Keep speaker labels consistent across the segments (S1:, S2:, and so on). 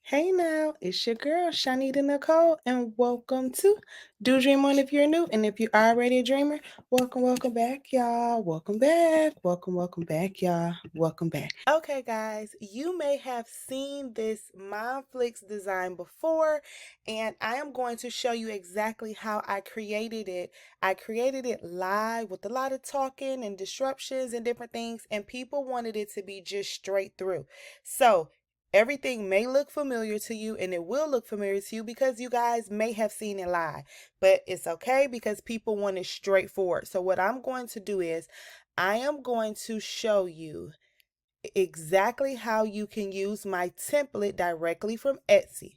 S1: Hey now, it's your girl ChonitaNicole, and welcome to Do Dream On if you're new, and if you're already a dreamer, welcome back, y'all. Welcome back, welcome back, y'all. Welcome back. Okay, guys, you may have seen this MOMFLIX design before, and I am going to show you exactly how I created it. I created it live with a lot of talking and disruptions and different things, and people wanted it to be just straight through. So everything may look familiar to you, and it will look familiar to you because you guys may have seen it live, but it's okay because people want it straightforward. So what I'm going to do is I am going to show you exactly how you can use my template directly from Etsy.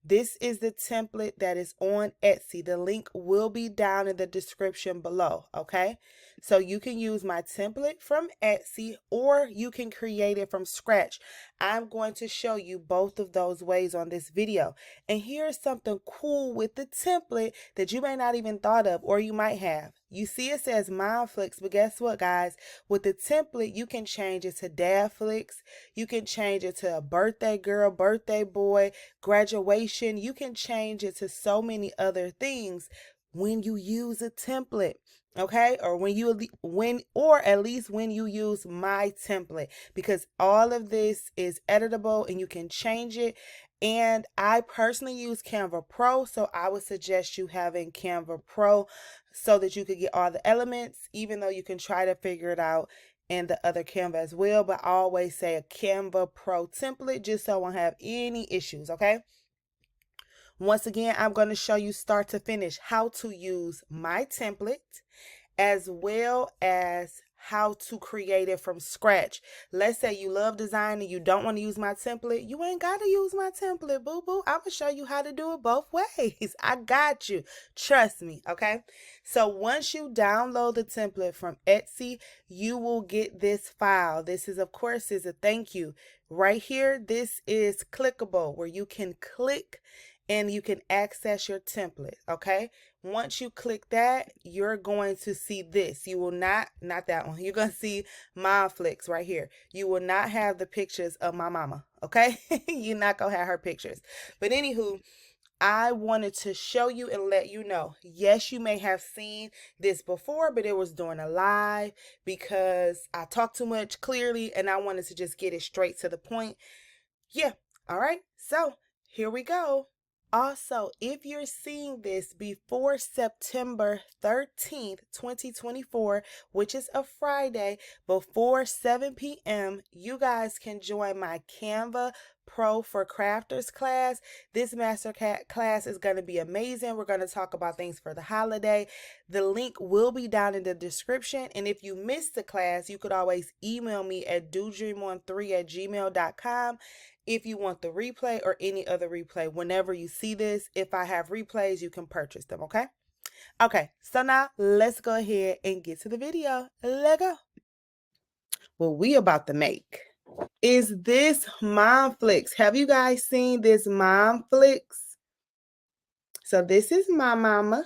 S1: This is the template that is on Etsy. The link will be down in the description below, okay? So you can use my template from Etsy or you can create it from scratch. I'm going to show you both of those ways on this video. And here's something cool with the template that you may not even thought of, or you might have. You see it says MOMFLIX, but guess what, guys? With the template, you can change it to DadFlix. You can change it to a birthday girl, birthday boy, graduation. You can change it to so many other things when you use a template, okay? Or at least when you use my template, because all of this is editable and you can change it. And I personally use Canva Pro, so I would suggest you having Canva Pro so that you could get all the elements, even though you can try to figure it out in the other Canva as well. But I always say a Canva Pro template just so I won't have any issues, okay? Once again, I'm going to show you start to finish how to use my template as well as how to create it from scratch. Let's say you love design and you don't want to use my template. You ain't got to use my template, boo-boo. I'm going to show you how to do it both ways. I got you. Trust me, okay? So once you download the template from Etsy, you will get this file. This is, of course, is a thank you. Right here, this is clickable where you can click and you can access your template, okay? Once you click that, you're going to see this. You will not that one. You're going to see MOMFLIX right here. You will not have the pictures of my mama, okay? You're not going to have her pictures. But anywho, I wanted to show you and let you know, yes, you may have seen this before, but it was during a live because I talked too much clearly and I wanted to just get it straight to the point. Yeah, all right, so here we go. Also, if you're seeing this before September 13th, 2024, which is a Friday, before 7 p.m., you guys can join my Canva Pro for Crafters class. This master class is going to be amazing. We're going to talk about things for the holiday. The link will be down in the description. And if you missed the class, you could always email me at dodreamon3@gmail.com. If you want the replay or any other replay, whenever you see this, if I have replays, you can purchase them, okay? Okay, so now let's go ahead and get to the video. Let's go. What we about to make is this MOMFLIX. Have you guys seen this MOMFLIX? So this is my mama.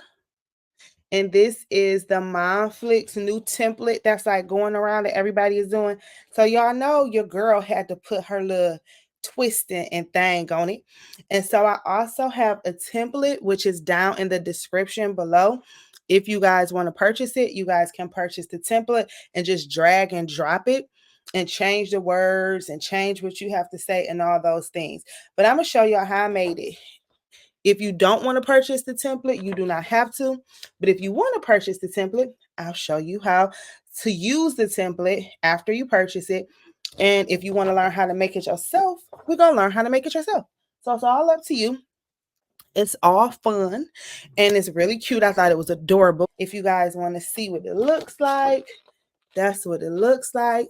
S1: And this is the MOMFLIX new template that's like going around that everybody is doing. So y'all know your girl had to put her little twisting and thing on it. And so I also have a template, which is down in the description below. If you guys want to purchase it, you guys can purchase the template and just drag and drop it and change the words and change what you have to say and all those things. But I'm going to show y'all how I made it. If you don't want to purchase the template, you do not have to. But if you want to purchase the template, I'll show you how to use the template after you purchase it. And if you want to learn how to make it yourself, we're going to learn how to make it yourself. So it's all up to you. It's all fun and it's really cute. I thought it was adorable. If you guys want to see what it looks like, that's what it looks like.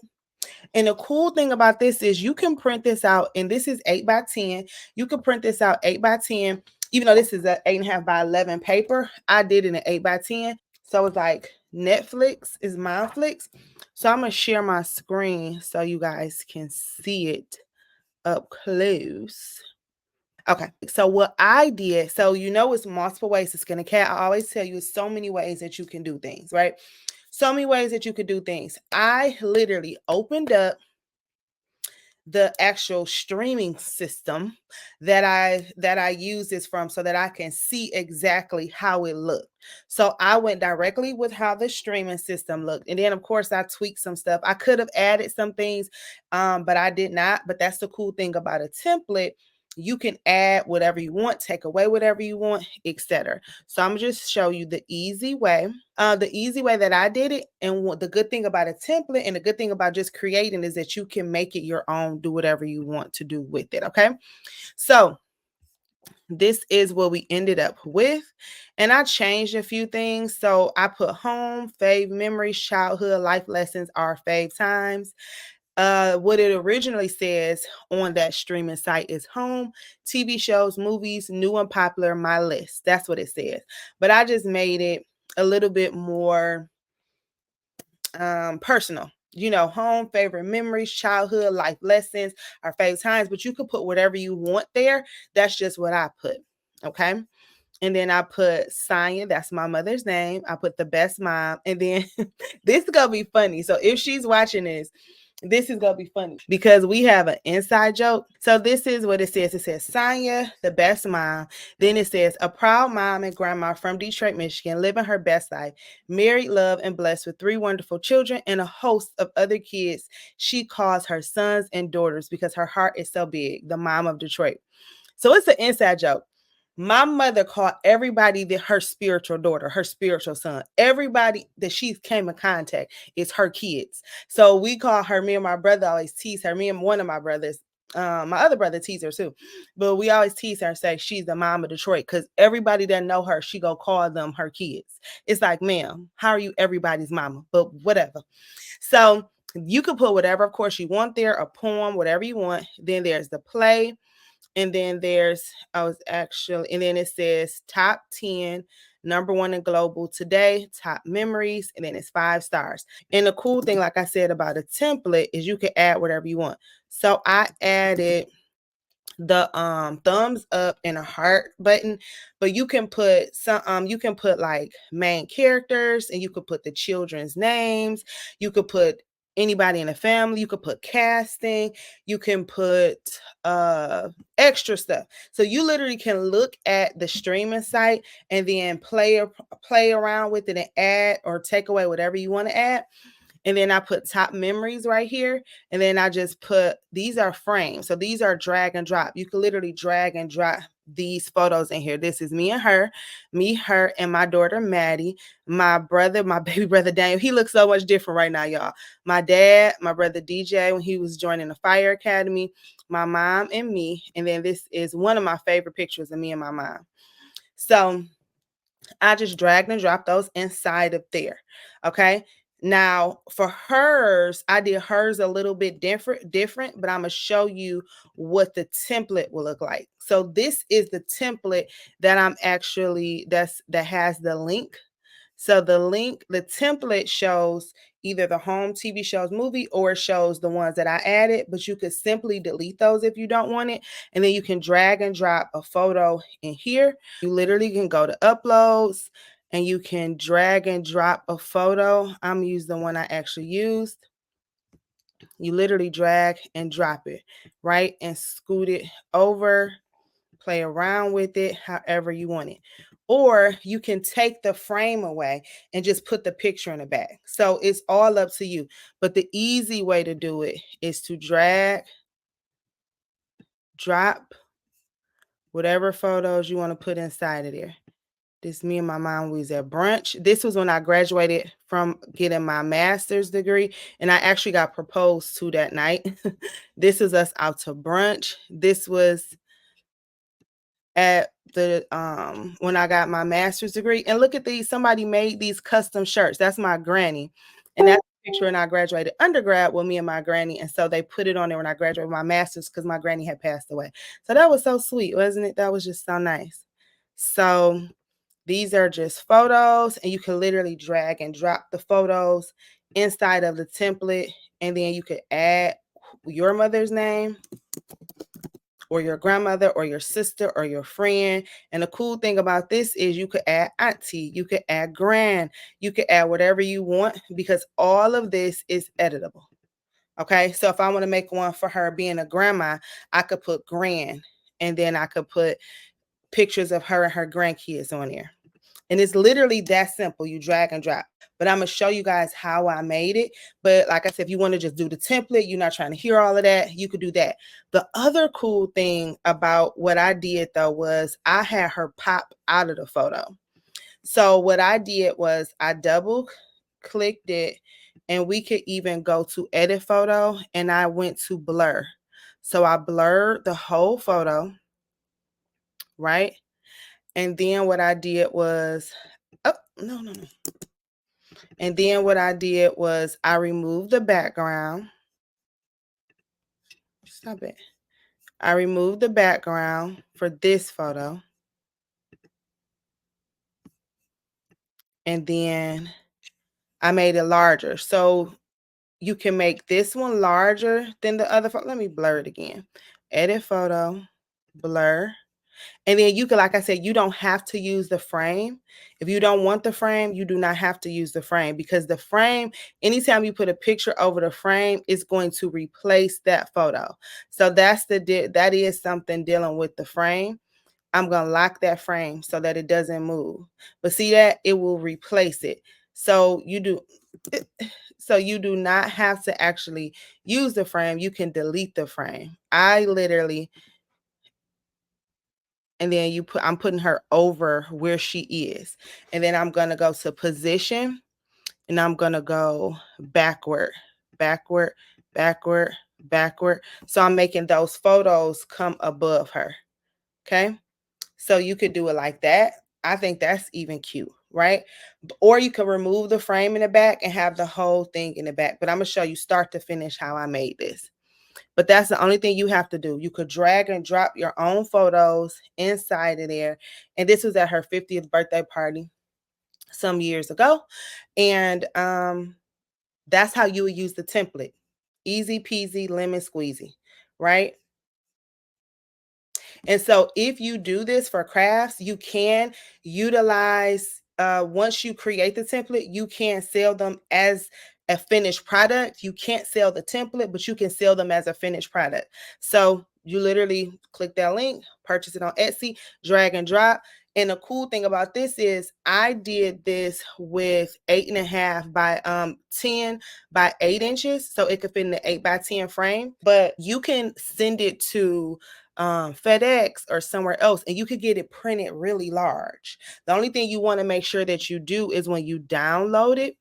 S1: And the cool thing about this is you can print this out, and this is 8x10. You can print this out 8x10, even though this is a 8.5 by 11 paper. I did it in 8x10. So it's like Netflix is MOMFLIX. So I'm going to share my screen so you guys can see it up close. Okay, so what I did, so you know it's multiple ways to skin a cat. I always tell you it's so many ways that you can do things, right? So many ways that you could do things. I literally opened up the actual streaming system that I use this from, so that I can see exactly how it looked. So I went directly with how the streaming system looked. And then of course I tweaked some stuff. I could have added some things, but I did not. But that's the cool thing about a template. You can add whatever you want, take away whatever you want, etc. So I'm just show you the easy way. The easy way that I did it, and the good thing about a template and the good thing about just creating is that you can make it your own, do whatever you want to do with it. Okay, so this is what we ended up with, and I changed a few things. So I put home, fave memories, childhood, life lessons are fave times. What it originally says on that streaming site is home, TV shows, movies, new and popular, my list. That's what it says. But I just made it a little bit more personal. You know, home, favorite memories, childhood, life lessons, our favorite times. But you could put whatever you want there. That's just what I put. Okay. And then I put Saya, that's my mother's name. I put the best mom. And then this is going to be funny. So if she's watching this is going to be funny because we have an inside joke. So this is what it says. It says, Saya, the best mom. Then it says, a proud mom and grandma from Detroit, Michigan, living her best life, married, loved, and blessed with 3 wonderful children and a host of other kids she calls her sons and daughters because her heart is so big, the mom of Detroit. So it's an inside joke. My mother called everybody that her spiritual daughter, her spiritual son. Everybody that she came in contact is her kids. So we call her, me and my brother always tease her, me and one of my brothers, my other brother tease her too. But we always tease her and say she's the mom of Detroit because everybody that know her, she go call them her kids. It's like, ma'am, how are you everybody's mama? But whatever. So you could put whatever, of course, you want there, a poem, whatever you want. Then there's the play. And then there's, and then it says top 10, number 1 in global today, top memories, and then it's 5 stars. And the cool thing, like I said about a template, is you can add whatever you want. So I added the thumbs up and a heart button, but you can put some you can put like main characters, and you could put the children's names, you could put anybody in the family, you could put casting, you can put extra stuff. So you literally can look at the streaming site and then play around with it and add or take away whatever you want to add. And then I put top memories right here. And then I just put, these are frames. So these are drag and drop. You can literally drag and drop these photos in here. This is me, her, and my daughter, Maddie, my brother, my baby brother, Daniel. He looks so much different right now, y'all. My dad, my brother, DJ, when he was joining the fire academy, my mom and me. And then this is one of my favorite pictures of me and my mom. So I just dragged and dropped those inside of there. Okay. Now for hers, I did hers a little bit different, but I'm gonna show you what the template will look like. So this is the template that I'm actually that has the link. So the template shows either the home TV shows movie, or it shows the ones that I added, but you could simply delete those if you don't want it. And then you can drag and drop a photo in here. You literally can go to uploads and you can drag and drop a photo. I'm using the one I actually used. You literally drag and drop it, right? And scoot it over, play around with it however you want it. Or you can take the frame away and just put the picture in the back. So it's all up to you. But the easy way to do it is to drag, drop whatever photos you want to put inside of there. This me and my mom, we was at brunch. This was when I graduated from getting my master's degree, and I actually got proposed to that night. This was us out to brunch. This was at the when I got my master's degree. And look at these, somebody made these custom shirts. That's my granny. And that's a picture when I graduated undergrad with me and my granny. And so they put it on there when I graduated my master's because my granny had passed away. So that was so sweet, wasn't it? That was just so nice. So these are just photos, and you can literally drag and drop the photos inside of the template. And then you could add your mother's name, or your grandmother, or your sister, or your friend. And the cool thing about this is you could add auntie, you could add grand, you could add whatever you want, because all of this is editable. Okay, so if I want to make one for her being a grandma, I could put grand, and then I could put pictures of her and her grandkids on there. And it's literally that simple. You drag and drop. But I'm going to show you guys how I made it. But like I said, if you want to just do the template, you're not trying to hear all of that, you could do that. The other cool thing about what I did, though, was I had her pop out of the photo. So what I did was I double clicked it, and we could even go to edit photo, and I went to blur. So I blurred the whole photo, right? And then what I did was, oh, no. And then what I did was I removed the background. Stop it. I removed the background for this photo. And then I made it larger. So you can make this one larger than the other photo. Let me blur it again. Edit photo, blur. And then you can, like I said, you don't have to use the frame. If you don't want the frame, you do not have to use the frame, because the frame, anytime you put a picture over the frame, it's going to replace that photo. So that is something dealing with the frame. I'm going to lock that frame so that it doesn't move. But see that? It will replace it. So you do not have to actually use the frame. You can delete the frame. I literally, and then I'm putting her over where she is. And then I'm going to go to position, and I'm going to go backward, backward, backward, backward. So I'm making those photos come above her. Okay. So you could do it like that. I think that's even cute, right? Or you can remove the frame in the back and have the whole thing in the back. But I'm going to show you start to finish how I made this. But that's the only thing you have to do. You could drag and drop your own photos inside of there. And this was at her 50th birthday party some years ago. And that's how you would use the template. Easy peasy, lemon squeezy, right? And so if you do this for crafts, you can utilize, once you create the template, you can sell them as a finished product. You can't sell the template, but you can sell them as a finished product. So you literally click that link, purchase it on Etsy, drag and drop. And the cool thing about this is I did this with 8.5 by 10 by 8 inches. So it could fit in the 8 by 10 frame, but you can send it to FedEx or somewhere else, and you could get it printed really large. The only thing you want to make sure that you do is when you download it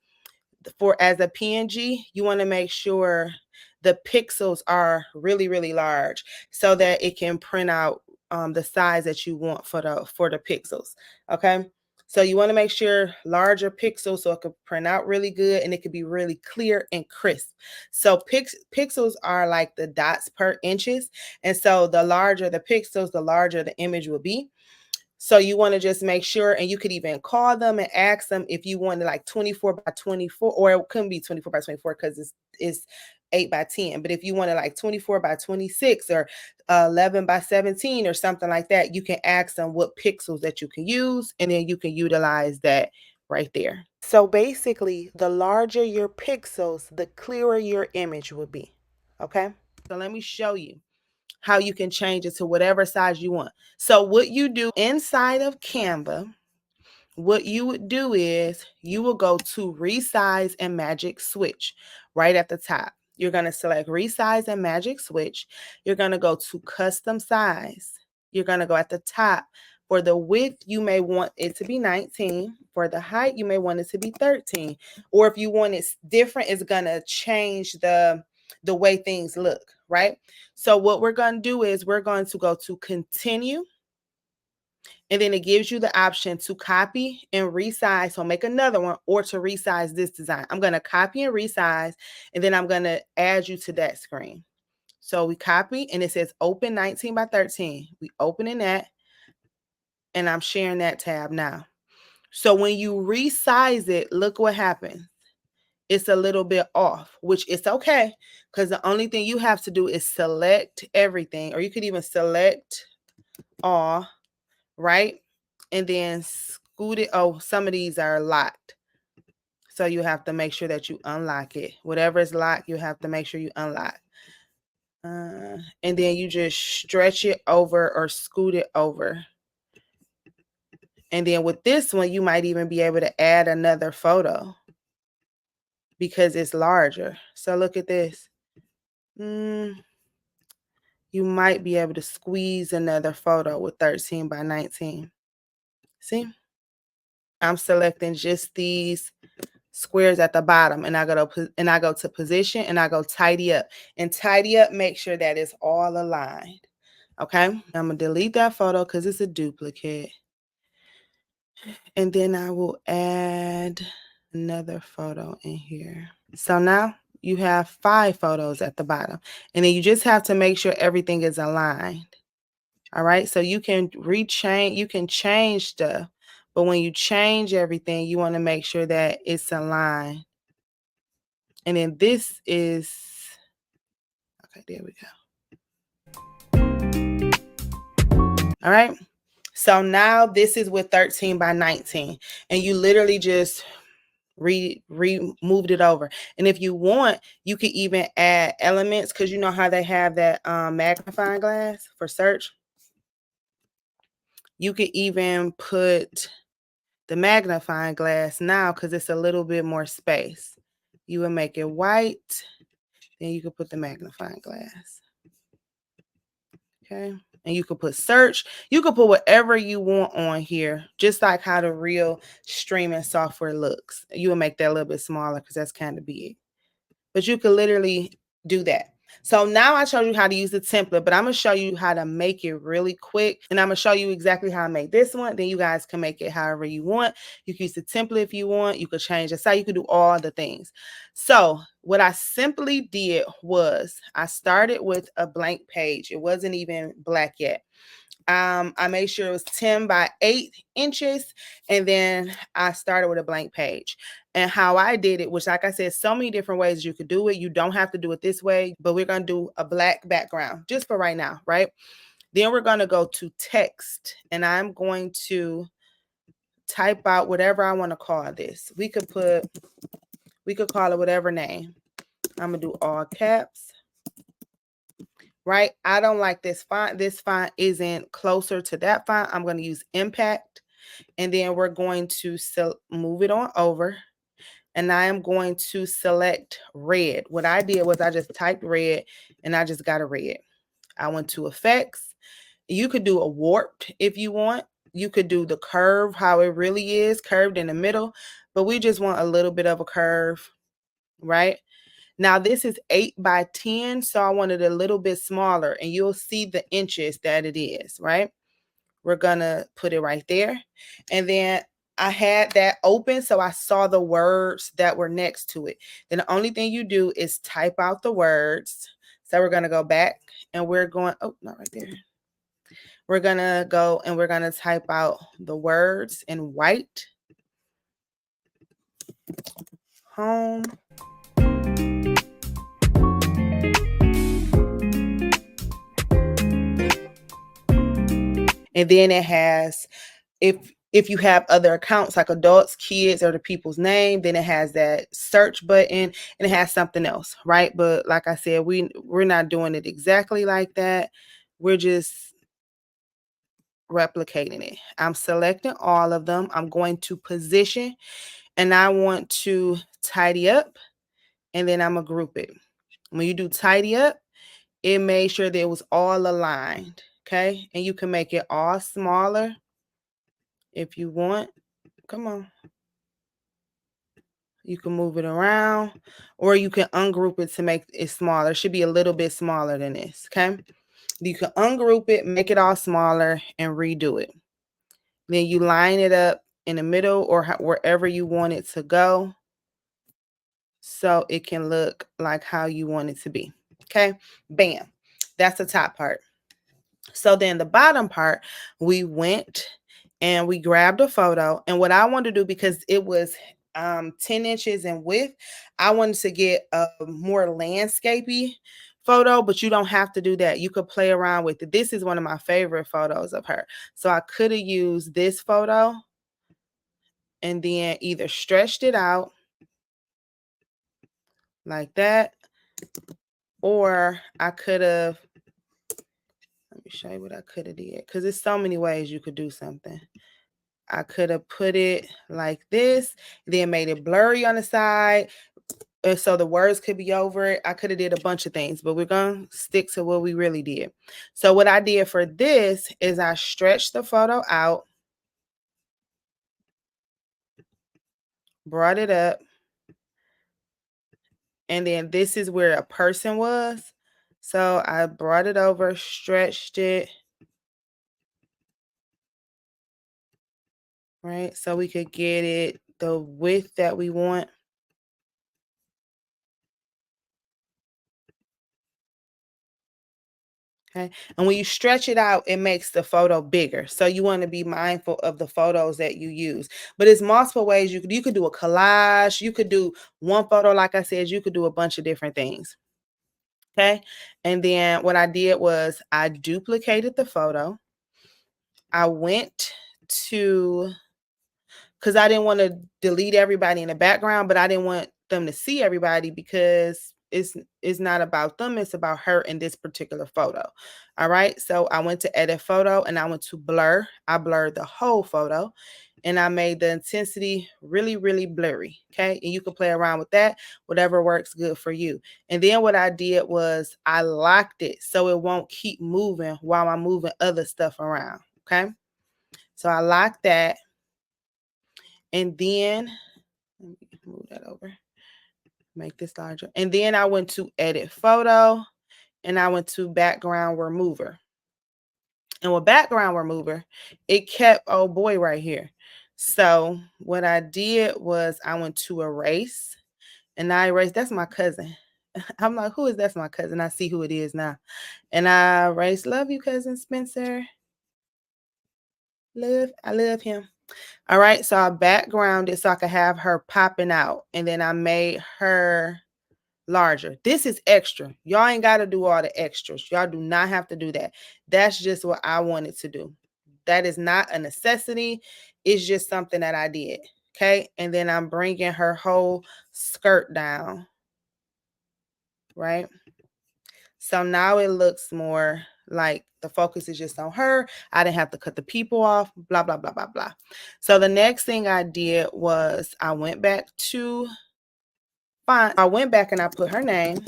S1: as a PNG, you want to make sure the pixels are really, really large so that it can print out the size that you want for the pixels. Okay. So you want to make sure larger pixels so it could print out really good and it could be really clear and crisp. So pixels are like the dots per inches. And so the larger the pixels, the larger the image will be. So you want to just make sure, and you could even call them and ask them if you wanted like 24 by 24, or it couldn't be 24 by 24 because it's 8 by 10. But if you wanted like 24 by 26 or 11 by 17 or something like that, you can ask them what pixels that you can use, and then you can utilize that right there. So basically, the larger your pixels, the clearer your image will be. Okay. So let me show you how you can change it to whatever size you want. So what you do inside of Canva, what you would do is you will go to resize and magic switch right at the top. You're going to select resize and magic switch. You're going to go to custom size. You're going to go at the top. For the width, you may want it to be 19. For the height, you may want it to be 13. Or if you want it different, it's going to change the way things look, right? So what we're going to do is we're going to go to continue. And then it gives you the option to copy and resize. So make another one, or to resize this design. I'm going to copy and resize, and then I'm going to add you to that screen. So we copy, and it says open 19 by 13. We opening that, and I'm sharing that tab now. So when you resize it, look what happens. It's a little bit off, which is okay, because the only thing you have to do is select everything, or you could even select all, right? And then scoot it. Oh, some of these are locked. So you have to make sure that you unlock it. Whatever is locked, you have to make sure you unlock. And then you just stretch it over or scoot it over. And then with this one, you might even be able to add another photo because it's larger. So look at this. You might be able to squeeze another photo with 13 by 19. See? I'm selecting just these squares at the bottom, and I go to position, and I go tidy up. And tidy up, make sure that it's all aligned. Okay? I'm gonna delete that photo because it's a duplicate. And then I will add another photo in here. So now you have 5 photos at the bottom. And then you just have to make sure everything is aligned. All right? So you can change stuff. But when you change everything, you want to make sure that it's aligned. And then this is, okay, there we go. All right. So now this is with 13 by 19. And you literally just moved it over. And if you want, you could even add elements, because you know how they have that magnifying glass for search. You could even put the magnifying glass now because it's a little bit more space. You would make it white, then you could put the magnifying glass. Okay. And you could put search. You could put whatever you want on here, just like how the real streaming software looks. You will make that a little bit smaller because that's kind of big. But you could literally do that. So now I showed you how to use the template, but I'm going to show you how to make it really quick. And I'm going to show you exactly how I make this one. Then you guys can make it however you want. You can use the template if you want. You could change the site. You could do all the things. So what I simply did was I started with a blank page. It wasn't even black yet. I made sure it was 10 by 8 inches. And then I started with a blank page. And how I did it, which like I said, so many different ways you could do it. You don't have to do it this way, but we're going to do a black background just for right now, right? Then we're going to go to text, and I'm going to type out whatever I want to call this. We could call it whatever name. I'm going to do all caps. Right? I don't like this font. This font isn't closer to that font. I'm going to use impact. And then we're going to move it on over. And I am going to select red. What I did was I just typed red and I just got a red. I went to effects. You could do a warped if you want. You could do the curve, how it really is, curved in the middle. But we just want a little bit of a curve, right? Now this is 8 by 10, so I want it a little bit smaller, and you'll see the inches that it is, right? We're gonna put it right there. And then I had that open so I saw the words that were next to it. Then the only thing you do is type out the words. So we're gonna go back and we're going, oh, not right there. We're gonna go and we're gonna type out the words in white. Home. And then it has, if you have other accounts like adults, kids, or the people's name, then it has that search button and it has something else, right? But like I said, we're not doing it exactly like that. We're just replicating it. I'm selecting all of them. I'm going to position, and I want to tidy up, and then I'm gonna group it. When you do tidy up, it made sure that it was all aligned. Okay, and you can make it all smaller if you want. Come on. You can move it around, or you can ungroup it to make it smaller. It should be a little bit smaller than this, okay? You can ungroup it, make it all smaller, and redo it. Then you line it up in the middle or wherever you want it to go so it can look like how you want it to be, okay? Bam. That's the top part. So then the bottom part, we went and we grabbed a photo. And what I wanted to do, because it was 10 inches in width, I wanted to get a more landscapey photo, but you don't have to do that. You could play around with it. This is one of my favorite photos of her. So I could have used this photo and then either stretched it out like that. Or I could have, let me show you what I could have did, because there's so many ways you could do something. I could have put it like this, then made it blurry on the side, and so the words could be over it. I could have did a bunch of things, but we're going to stick to what we really did. So what I did for this is I stretched the photo out, brought it up, and then this is where a person was. So I brought it over, stretched it, right? So we could get it the width that we want. Okay. And when you stretch it out, it makes the photo bigger. So you want to be mindful of the photos that you use. But it's multiple ways you could do a collage, you could do one photo, like I said, you could do a bunch of different things. Okay. And then what I did was I duplicated the photo. I went to, because I didn't want to delete everybody in the background, but I didn't want them to see everybody because it's not about them, it's about her in this particular photo. All right, so I went to edit photo and I went to blur. I blurred the whole photo and I made the intensity really, really blurry. Okay, and you can play around with that, whatever works good for you. And then what I did was I locked it so it won't keep moving while I'm moving other stuff around. Okay, so I locked that. And then, let me move that over, make this larger. And then I went to edit photo and I went to background remover. And with background remover, it kept old boy right here. So what I did was I went to erase and I erased, that's my cousin. I'm like, who is that's my cousin? I see who it is now. And I erased, love you, cousin Spencer. I love him. All right, so I backgrounded so I could have her popping out. And then I made her larger. This is extra. Y'all ain't got to do all the extras. Y'all do not have to do that. That's just what I wanted to do. That is not a necessity. It's just something that I did. Okay, and then I'm bringing her whole skirt down. Right? So now it looks more like the focus is just on her. I didn't have to cut the people off, blah, blah, blah, blah, blah. So the next thing I did was I went back to font. I went back and I put her name.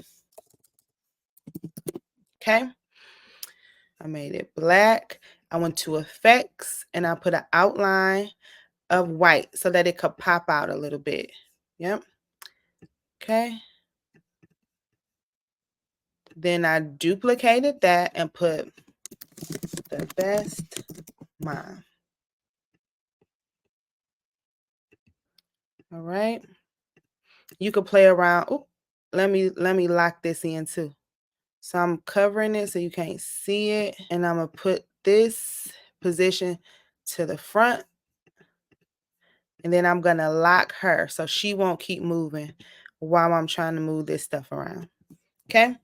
S1: Okay. I made it black. I went to effects and I put an outline of white so that it could pop out a little bit. Yep. Okay. Then I duplicated that and put the best mom. All right. You could play around. Ooh, let me lock this in too. So I'm covering it so you can't see it. And I'm going to put this position to the front. And then I'm going to lock her so she won't keep moving while I'm trying to move this stuff around. Okay.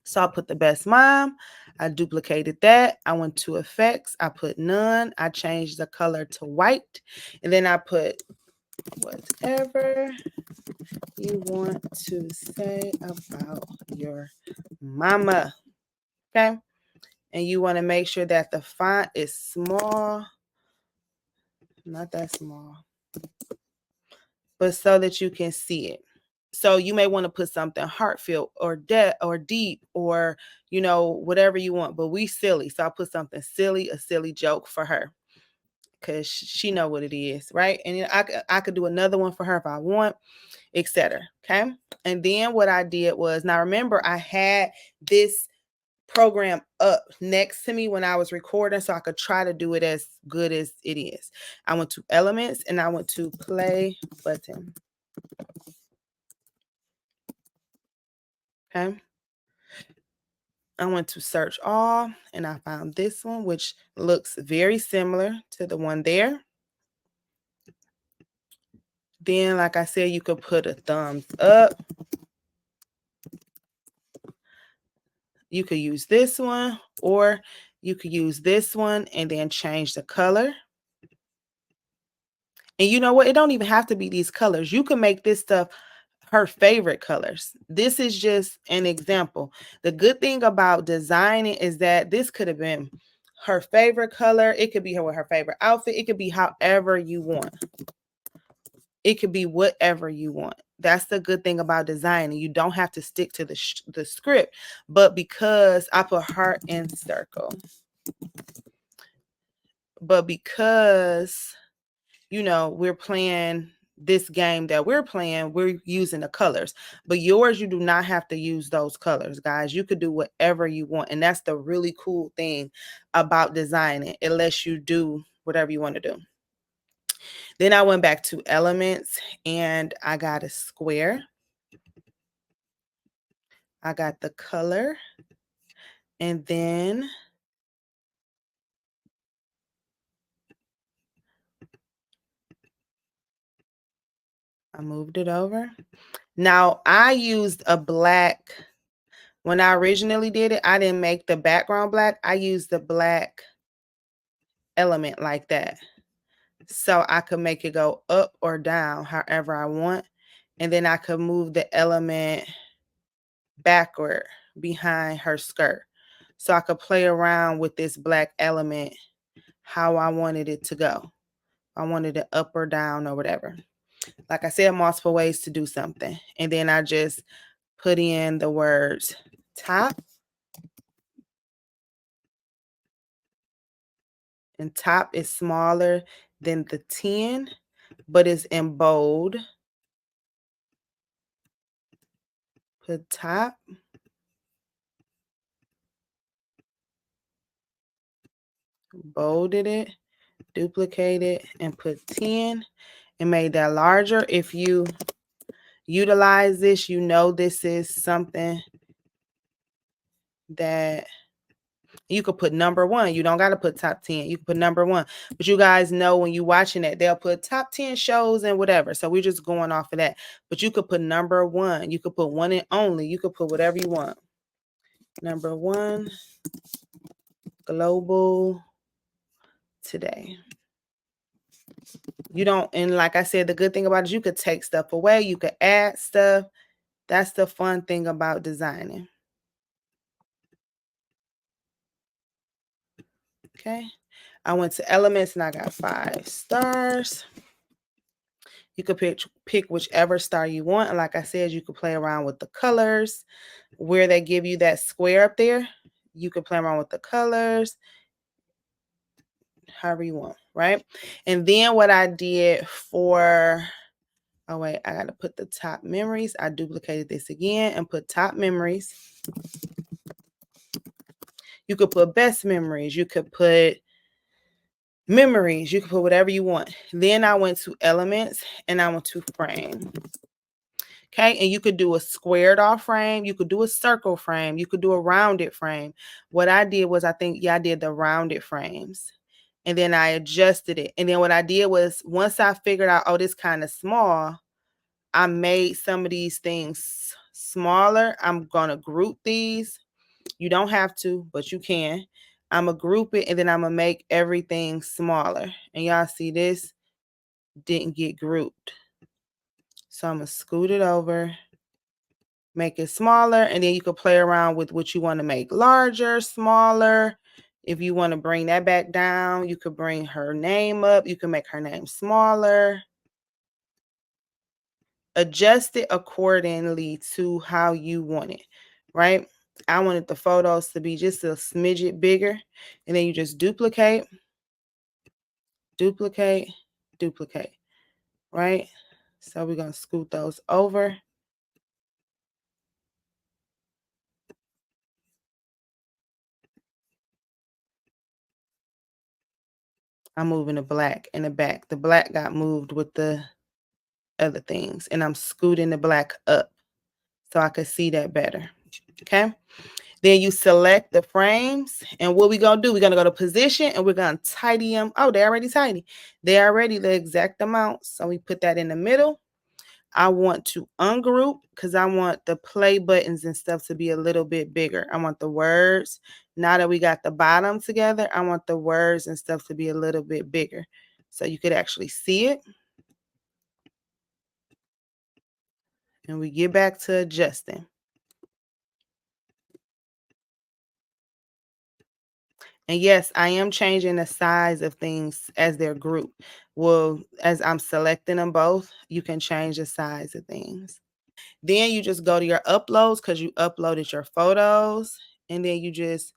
S1: So I put the best mom. I duplicated that. I went to effects. I put none. I changed the color to white. And then I put whatever you want to say about your mama. Okay. And you want to make sure that the font is small. Not that small. But so that you can see it. So you may want to put something heartfelt or deep or, you know, whatever you want. But we silly. So I put something silly, a silly joke for her. Because she know what it is, right? And I could do another one for her if I want, etc. Okay. And then what I did was, now remember, I had this program up next to me when I was recording so I could try to do it as good as it is. I went to elements and I went to play button. Okay. I went to search all and I found this one, which looks very similar to the one there. Then, like I said, you could put a thumbs up. You could use this one, or you could use this one and then change the color. And you know what? It don't even have to be these colors. You can make this stuff her favorite colors. This is just an example. The good thing about designing is that this could have been her favorite color. It could be her favorite outfit. It could be however you want. It could be whatever you want. That's the good thing about designing. You don't have to stick to the script. But because I put heart in circle, but because, you know, we're playing this game that we're playing, we're using the colors. But yours, you do not have to use those colors, guys. You could do whatever you want. And that's the really cool thing about designing. It lets you do whatever you want to do. Then I went back to elements and I got a square. I got the color. And then I moved it over. Now I used a black. When I originally did it, I didn't make the background black. I used the black element like that. So I could make it go up or down however I want. And then I could move the element backward behind her skirt. So I could play around with this black element how I wanted it to go. I wanted it up or down or whatever. Like I said, multiple ways to do something. And then I just put in the words top. And top is smaller than the 10, but it's in bold. Put top. Bolded it, duplicate it, and put 10 and made that larger. If you utilize this, you know this is something that you could put number 1. You don't got to put top 10. You can put number 1. But you guys know when you're watching it, they'll put top 10 shows and whatever. So we're just going off of that. But you could put number 1. You could put one and only. You could put whatever you want. Number 1, global today. You don't, and like I said, the good thing about it is you could take stuff away. You could add stuff. That's the fun thing about designing. Okay. I went to elements and I got 5 stars. You could pick whichever star you want. And like I said, you could play around with the colors. Where they give you that square up there, you could play around with the colors however you want, right? And then what I did for, oh wait, I got to put the top memories. I duplicated this again and put top memories. You could put best memories. You could put memories. You could put whatever you want. Then I went to elements and I went to frame. Okay, and you could do a squared off frame. You could do a circle frame. You could do a rounded frame. What I did was, I did the rounded frames. And then I adjusted it. And then what I did was, once I figured out, oh, this kind of small, I made some of these things smaller. I'm going to group these. You don't have to, but you can. I'm going to group it, and then I'm going to make everything smaller. And y'all see this didn't get grouped. So I'm going to scoot it over, make it smaller, and then you can play around with what you want to make larger, smaller. If you want to bring that back down, you could bring her name up. You can make her name smaller. Adjust it accordingly to how you want it, right? I wanted the photos to be just a smidget bigger, and then you just duplicate, duplicate, duplicate, right? So we're going to scoot those over. I'm moving the black in the back. The black got moved with the other things, and I'm scooting the black up so I could see that better. Okay. Then you select the frames, and what we gonna do, we're gonna go to position and we're gonna tidy them. Oh, they're already tidy. They're already the exact amount. So we put that in the middle. I want to ungroup because I want the play buttons and stuff to be a little bit bigger. I want the words. Now that we got the bottom together, I want the words and stuff to be a little bit bigger so you could actually see it. And we get back to adjusting. And yes, I am changing the size of things as they're grouped. Well, as I'm selecting them both, you can change the size of things. Then you just go to your uploads because you uploaded your photos. And then you just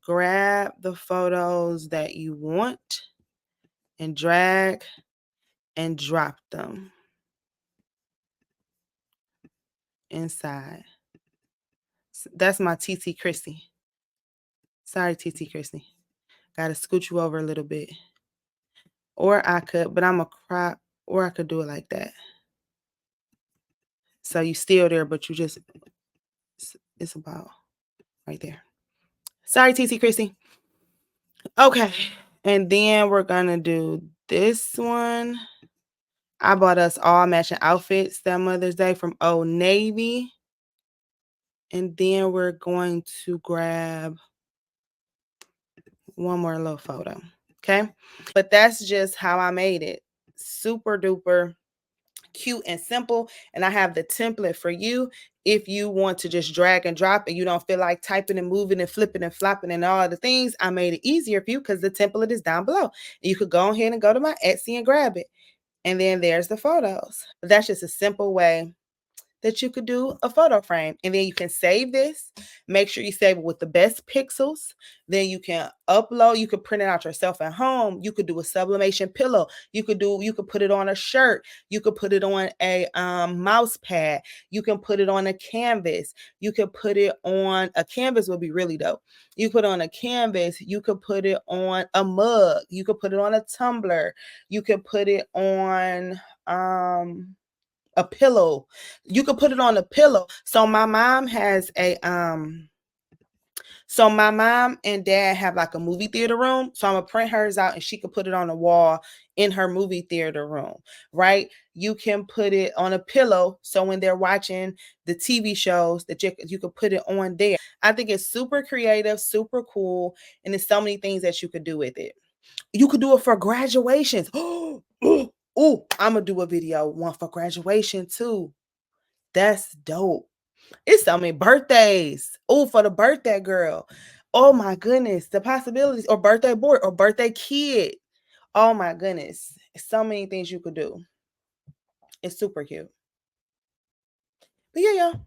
S1: grab the photos that you want and drag and drop them inside. That's my TT Chrissy. Sorry, TT Chrissy. Gotta scoot you over a little bit. Or I could, but I'm a crop, or I could do it like that. So you still there, but you just, it's about right there. Sorry, TT Chrissy. Okay. And then we're gonna do this one. I bought us all matching outfits that Mother's Day from Old Navy. And then we're going to grab one more little photo. Okay. But that's just how I made it. Super duper cute and simple. And I have the template for you if you want to just drag and drop and you don't feel like typing and moving and flipping and flopping and all the things. I made it easier for you because the template is down below. You could go ahead and go to my Etsy and grab it. And then there's the photos. But that's just a simple way that you could do a photo frame. And then you can save this. Make sure you save it with the best pixels. Then you can upload. You could print it out yourself at home. You could do a sublimation pillow. You could put it on a shirt. You could put it on a mouse pad. You can put it on a canvas. You could put it on a canvas would be really dope. You put on a canvas. You could put it on a mug. You could put it on a tumbler. You could put it on a pillow. You could put it on a pillow. So my mom and dad have like a movie theater room. So I'm gonna print hers out and she could put it on the wall in her movie theater room, right? You can put it on a pillow. So when they're watching the TV shows that you could put it on there. I think it's super creative, super cool. And there's so many things that you could do with it. You could do it for graduations. Oh, I'm gonna do a video one for graduation too. That's dope. It's so many birthdays. Oh, for the birthday girl. Oh my goodness, the possibilities, or birthday boy, or birthday kid. Oh my goodness, so many things you could do. It's super cute. But yeah, y'all.